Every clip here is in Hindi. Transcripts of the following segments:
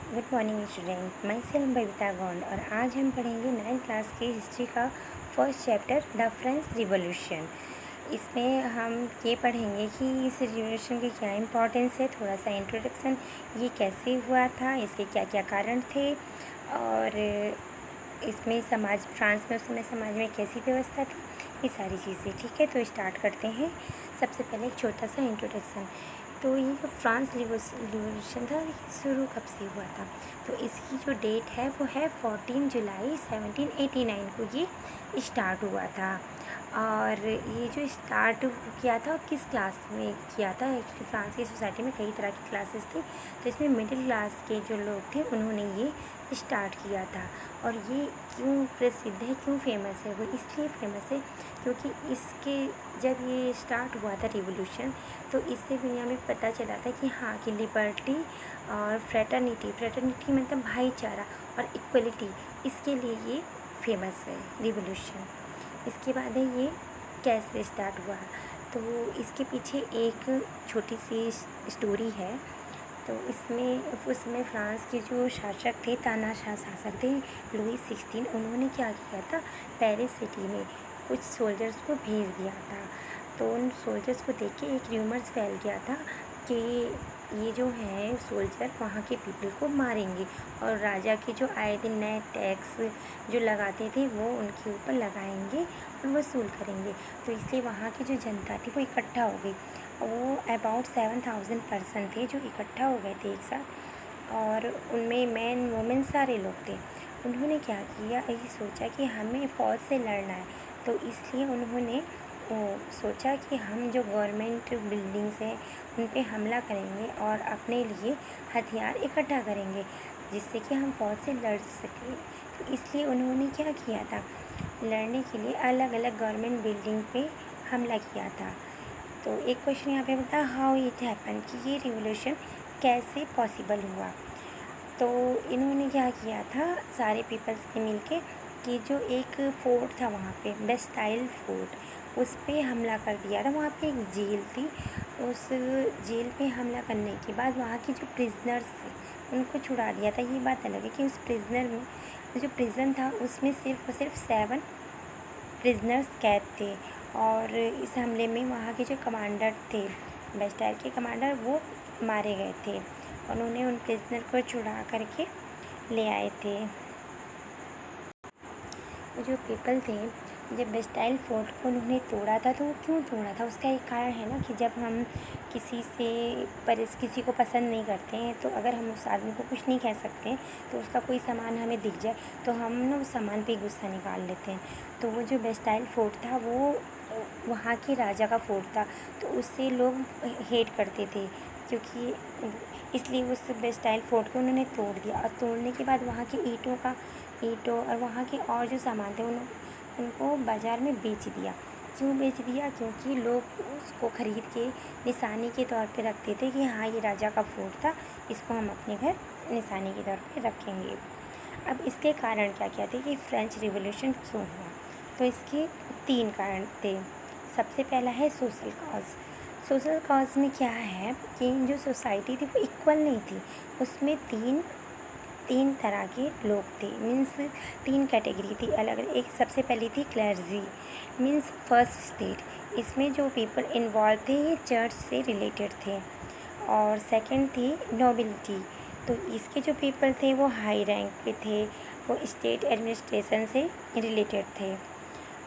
Good morning student, my self Babita Gond और आज हम पढ़ेंगे 9th क्लास की हिस्ट्री का first chapter the French revolution. इसमें हम ये पढ़ेंगे कि इस रिवॉल्यूशन की क्या इम्पोर्टेंस है, थोड़ा सा इंट्रोडक्शन, ये कैसे हुआ था, इसके क्या क्या कारण थे और इसमें फ्रांस में उस समय समाज में कैसी व्यवस्था थी, ये सारी चीज़ें। ठीक है, तो स्टार्ट करते हैं। सबसे पहले एक छोटा सा इंट्रोडक्शन। तो ये जो फ्रांस रिवॉल्यूशन था, ये शुरू कब से हुआ था? तो इसकी जो डेट है वो है 14 जुलाई 1789 को ये स्टार्ट हुआ था। और ये जो स्टार्ट किया था किस क्लास में किया था? एक्चुअली फ्रांस की सोसाइटी में कई तरह की क्लासेस थी, तो इसमें मिडिल क्लास के जो लोग थे उन्होंने ये स्टार्ट किया था। और ये क्यों प्रसिद्ध है, क्यों फेमस है? वो इसलिए फेमस है क्योंकि इसके जब ये स्टार्ट हुआ था रिवॉल्यूशन, तो इससे दुनिया में पता चला था कि हाँ, कि लिबर्टी और फ्रेटर्निटी मतलब भाईचारा और इक्वलिटी, इसके लिए ये फेमस है रिवॉल्यूशन। इसके बाद है ये कैसे स्टार्ट हुआ, तो इसके पीछे एक छोटी सी स्टोरी है। तो इसमें उस समय फ्रांस के जो शासक थे, तानाशाह शासक थे, लुई 16, उन्होंने क्या किया था, पेरिस सिटी में कुछ सोल्जर्स को भेज दिया था। तो उन सोल्जर्स को देख के एक र्यूमर्स फैल गया था कि ये जो हैं सोल्जर वहाँ के पीपल को मारेंगे और राजा के जो आए दिन नए टैक्स जो लगाते थे वो उनके ऊपर लगाएंगे और वसूल करेंगे। तो इसलिए वहाँ की जो जनता थी वो इकट्ठा हो गई। वो अबाउट 7,000 पर्सन थे जो इकट्ठा हो गए थे एक साथ, और उनमें मैन वुमेन सारे लोग थे। उन्होंने क्या किया, ये सोचा कि हमें फ़ौज से लड़ना है, तो इसलिए उन्होंने सोचा कि हम जो गवर्नमेंट बिल्डिंग्स हैं उन पे हमला करेंगे और अपने लिए हथियार इकट्ठा करेंगे जिससे कि हम फ़ौज से लड़ सकें। तो इसलिए उन्होंने क्या किया था, लड़ने के लिए अलग अलग गवर्नमेंट बिल्डिंग पे हमला किया था। तो एक क्वेश्चन यहाँ पे बता, हाउ इट हैपन, कि ये रिवॉल्यूशन कैसे पॉसिबल हुआ। तो इन्होंने क्या किया था, सारे पीपल्स ने मिलके कि जो एक फोर्ट था वहाँ पे, बेस्टाइल फोर्ट, उस पे हमला कर दिया था। वहाँ पे एक जेल थी, उस जेल पे हमला करने के बाद वहाँ के जो प्रिजनर्स थे उनको छुड़ा दिया था। ये बात अलग है कि उस प्रिजनर में जो प्रिजन था उसमें सिर्फ और सिर्फ 7 प्रिजनर्स कैद थे। और इस हमले में वहाँ के जो कमांडर थे, बेस्टाइल के कमांडर, वो मारे गए थे। उन्होंने उन प्रिजनर को छुड़ा करके ले आए थे। जो पीपल थे, जब बेस्टाइल फोर्ट को उन्होंने तोड़ा था, तो वो क्यों तोड़ा था, उसका एक कारण है ना कि जब हम किसी को पसंद नहीं करते हैं, तो अगर हम उस आदमी को कुछ नहीं कह सकते हैं, तो उसका कोई सामान हमें दिख जाए तो हम ना उस सामान पे गुस्सा निकाल लेते हैं। तो वो जो बेस्टाइल फोर्ट था वो वहाँ के राजा का फोर्ट था, तो उससे लोग हेट करते थे, क्योंकि इसलिए उस बेस्टाइल फोर्ट को उन्होंने तोड़ दिया। और तोड़ने के बाद वहाँ के ईंटों और वहाँ के और जो सामान थे उनको बाज़ार में बेच दिया। क्यों बेच दिया? क्योंकि लोग उसको ख़रीद के निशानी के तौर पे रखते थे कि हाँ, ये राजा का फोर्ट था, इसको हम अपने घर निशानी के तौर पे रखेंगे। अब इसके कारण क्या क्या थे कि फ्रेंच रिवॉल्यूशन क्यों हुआ, तो इसके 3 कारण थे। सबसे पहला है सोशल कॉज। सोशल कॉज में क्या है कि जो सोसाइटी थी वो इक्वल नहीं थी, उसमें तीन तरह के लोग थे, मीन्स 3 कैटेगरी थी अलग अलग। एक सबसे पहली थी क्लर्जी, मीन्स फर्स्ट स्टेट, इसमें जो पीपल इन्वॉल्व थे ये चर्च से रिलेटेड थे। और सेकंड थी नोबिलिटी, तो इसके जो पीपल थे वो हाई रैंक पे थे, वो स्टेट एडमिनिस्ट्रेशन से रिलेटेड थे।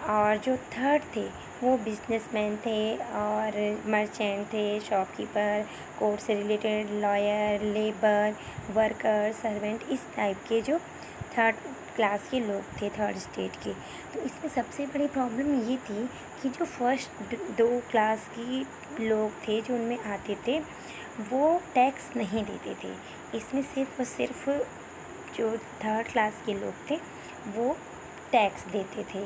और जो थर्ड थे वो बिजनेसमैन थे और मर्चेंट थे, शॉपकीपर, कोर्ट से related, lawyer, labour, worker, servant, इस टाइप के जो थर्ड क्लास के लोग थे, थर्ड स्टेट के। तो इसमें सबसे बड़ी प्रॉब्लम ये थी कि जो फर्स्ट 2 क्लास की लोग थे जो उनमें आते थे वो टैक्स नहीं देते थे। इसमें सिर्फ और सिर्फ जो थर्ड क्लास के लोग थे वो टैक्स देते थे,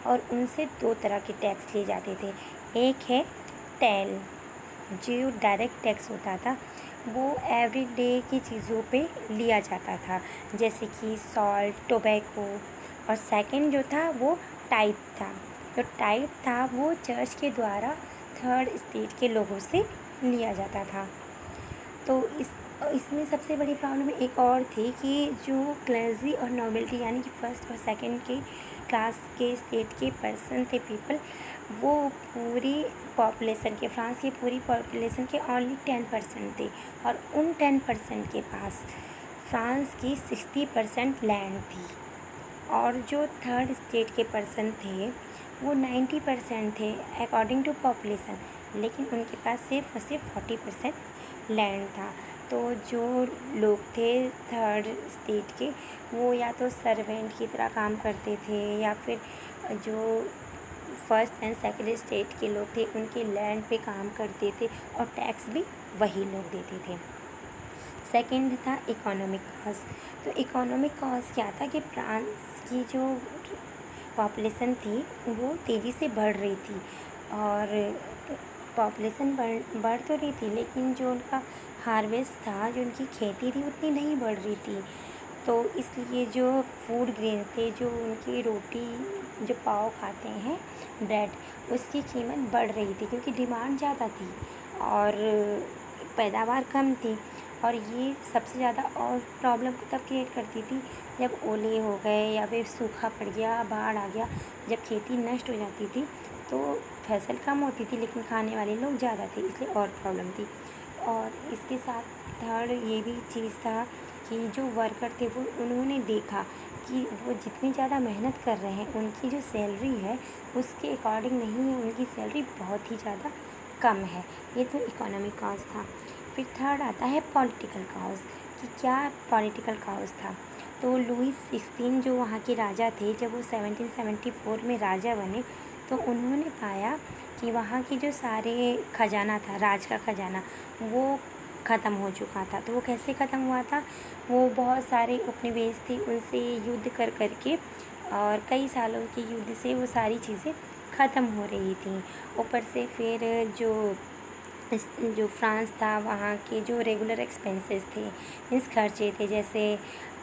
और उनसे 2 तरह के टैक्स लिए जाते थे। एक है टैल, जो डायरेक्ट टैक्स होता था, वो एवरीडे की चीज़ों पे लिया जाता था, जैसे कि सॉल्ट, टोबैको। और सेकंड जो था वो टाइप था। तो टाइप था वो चर्च के द्वारा थर्ड स्टेट के लोगों से लिया जाता था। तो और इसमें सबसे बड़ी प्रॉब्लम एक और थी कि जो क्लर्जी और नोबिलिटी यानी कि फर्स्ट और सेकंड के क्लास के स्टेट के पर्सन थे पीपल, वो पूरी पॉपुलेशन के फ्रांस की पूरी पॉपुलेशन के ओनली 10% थे। और उन 10% के पास फ्रांस की 60% लैंड थी। और जो थर्ड स्टेट के पर्सन थे वो 90% थे अकॉर्डिंग टू पॉपुलेशन, लेकिन उनके पास सिर्फ और सिर्फ 40% लैंड था। तो जो लोग थे थर्ड स्टेट के, वो या तो सर्वेंट की तरह काम करते थे, या फिर जो फर्स्ट एंड सेकंड स्टेट के लोग थे उनके लैंड पे काम करते थे, और टैक्स भी वही लोग देते थे। सेकंड था इकोनॉमिक कॉज। तो इकोनॉमिक कॉज क्या था कि फ्रांस की जो पॉपुलेशन थी वो तेज़ी से बढ़ रही थी, और पॉपुलेशन बढ़ तो रही थी, लेकिन जो उनका हार्वेस्ट था, जो उनकी खेती थी, उतनी नहीं बढ़ रही थी। तो इसलिए जो फूड ग्रेन थे, जो उनकी रोटी जो पाव खाते हैं ब्रेड, उसकी कीमत बढ़ रही थी क्योंकि डिमांड ज़्यादा थी और पैदावार कम थी। और ये सबसे ज़्यादा और प्रॉब्लम तब क्रिएट करती थी जब ओले हो गए या फिर सूखा पड़ गया, बाढ़ आ गया, जब खेती नष्ट हो जाती थी तो फसल कम होती थी लेकिन खाने वाले लोग ज़्यादा थे, इसलिए और प्रॉब्लम थी। और इसके साथ थर्ड ये भी चीज़ था कि जो वर्कर थे वो उन्होंने देखा कि वो जितनी ज़्यादा मेहनत कर रहे हैं उनकी जो सैलरी है उसके अकॉर्डिंग नहीं है, उनकी सैलरी बहुत ही ज़्यादा कम है। ये तो इकोनॉमिक कॉज था। फिर थर्ड आता है पॉलिटिकल कॉज, कि क्या पॉलिटिकल कॉज था। तो लुई 16 जो वहाँ के राजा थे, जब वो 1774 में राजा बने तो उन्होंने पाया कि वहाँ की जो सारे खजाना था, राज का खजाना, वो ख़त्म हो चुका था। तो वो कैसे ख़त्म हुआ था, वो बहुत सारे उपनिवेश थे उनसे युद्ध कर कर के, और कई सालों के युद्ध से वो सारी चीज़ें ख़त्म हो रही थी। ऊपर से फिर जो फ्रांस था वहाँ के जो रेगुलर एक्सपेंसेस थे, मीन्स खर्चे थे, जैसे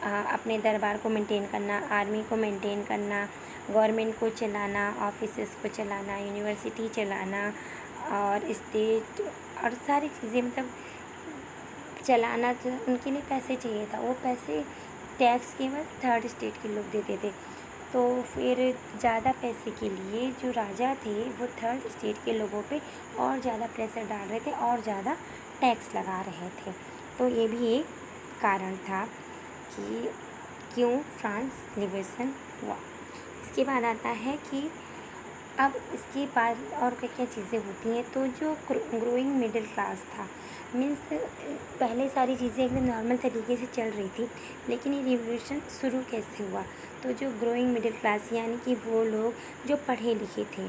अपने दरबार को मेंटेन करना, आर्मी को मेंटेन करना, गवर्नमेंट को चलाना, ऑफिसेस को चलाना, यूनिवर्सिटी चलाना, और स्टेट और सारी चीज़ें मतलब चलाना, तो उनके लिए पैसे चाहिए था। वो पैसे टैक्स केवल थर्ड स्टेट के लोग देते थे। तो फिर ज़्यादा पैसे के लिए जो राजा थे वो थर्ड स्टेट के लोगों पे और ज़्यादा प्रेशर डाल रहे थे और ज़्यादा टैक्स लगा रहे थे। तो ये भी एक कारण था कि क्यों फ्रांस रिवॉल्यूशन हुआ। इसके बाद आता है कि अब इसके बाद और क्या क्या चीज़ें होती हैं। तो जो ग्रोइंग मिडिल क्लास था, मीन्स पहले सारी चीज़ें एकदम नॉर्मल तरीके से चल रही थी, लेकिन ये रिवॉल्यूशन शुरू कैसे हुआ। तो जो ग्रोइंग मिडिल क्लास यानी कि वो लोग जो पढ़े लिखे थे,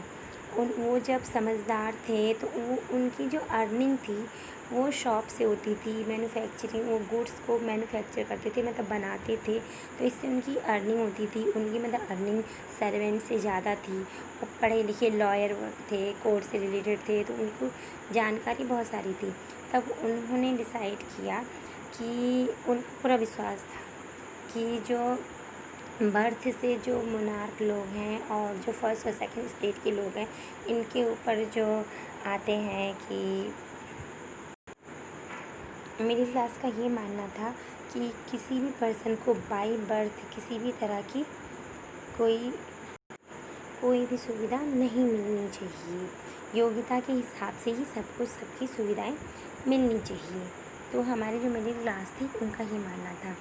वो जब समझदार थे तो वो उनकी जो अर्निंग थी वो शॉप से होती थी, मैन्युफैक्चरिंग, वो गुड्स को मैन्युफैक्चर करते थे, मतलब बनाते थे, तो इससे उनकी अर्निंग होती थी। उनकी मतलब अर्निंग सर्वेंट से ज़्यादा थी। वो पढ़े लिखे लॉयर थे, कोर्ट से रिलेटेड थे, तो उनको जानकारी बहुत सारी थी। तब उन्होंने डिसाइड किया कि उनको पूरा विश्वास था कि जो बर्थ से जो मोनार्क लोग हैं और जो फर्स्ट और सेकंड स्टेट के लोग हैं, इनके ऊपर जो आते हैं कि मिडिल क्लास का ये मानना था कि किसी भी पर्सन को बाय बर्थ किसी भी तरह की कोई कोई भी सुविधा नहीं मिलनी चाहिए, योग्यता के हिसाब से ही सबको सबकी सुविधाएं मिलनी चाहिए। तो हमारे जो मिडिल क्लास थी उनका ये मानना था।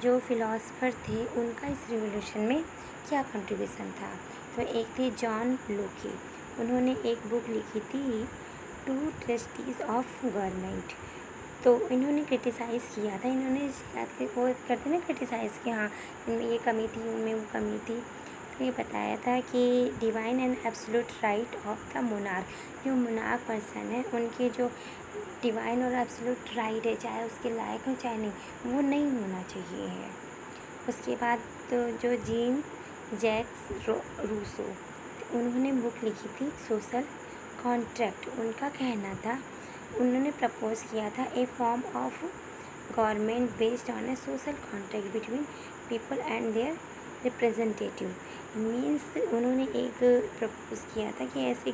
जो फिलोसफर थे उनका इस रिवॉल्यूशन में क्या कंट्रीब्यूशन था। तो एक थे जॉन लोके, उन्होंने एक बुक लिखी थी टू ट्रस्टीज़ ऑफ गवर्नमेंट। तो इन्होंने क्रिटिसाइज़ किया था, इन्होंने वो करते ना क्रिटिसाइज़ कि हाँ इनमें ये कमी थी, उनमें वो कमी थी। तो ये बताया था कि divine and absolute right of the monarch, जो मोनार्क पर्सन है उनके जो डिवाइन और एब्सोल्यूट राइट है, चाहे उसके लायक हो चाहे नहीं, वो नहीं होना चाहिए है। उसके बाद तो जो जीन जैक्स रूसो, उन्होंने बुक लिखी थी सोशल कॉन्ट्रैक्ट। उनका कहना था, उन्होंने प्रपोज किया था a form of government based on a social contract between people and their representative. Means उन्होंने एक प्रपोज किया था कि ऐसी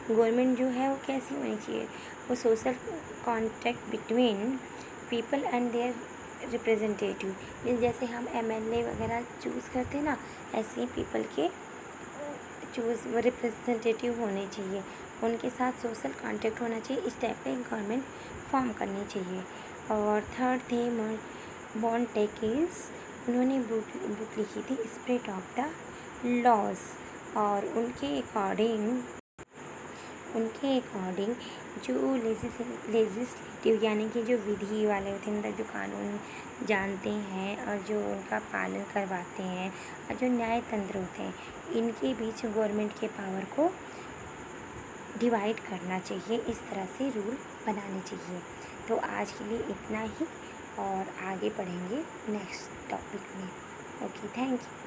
गवर्नमेंट जो है वो कैसी होनी चाहिए, वो social contract between people and their representative. जैसे हम एमएलए वगैरह चूज़ करते हैं ना, ऐसे ही पीपल के रिप्रेजेंटेटिव होने चाहिए, उनके साथ सोशल कॉन्टेक्ट होना चाहिए। इस टाइप का एक गवर्नमेंट फॉर्म करनी चाहिए। और थर्ड थे मॉन्टेक्यूज, उन्होंने बुक लिखी थी स्पिरिट ऑफ द लॉज, और उनके अकॉर्डिंग जो लेजिस्लेटिव यानी कि जो विधि वाले होते हैं, मतलब जो कानून जानते हैं और जो उनका पालन करवाते हैं, और जो न्याय तंत्र होते हैं, इनके बीच गवर्नमेंट के पावर को डिवाइड करना चाहिए, इस तरह से रूल बनाने चाहिए। तो आज के लिए इतना ही, और आगे पढ़ेंगे नेक्स्ट टॉपिक में। Okay, thank you.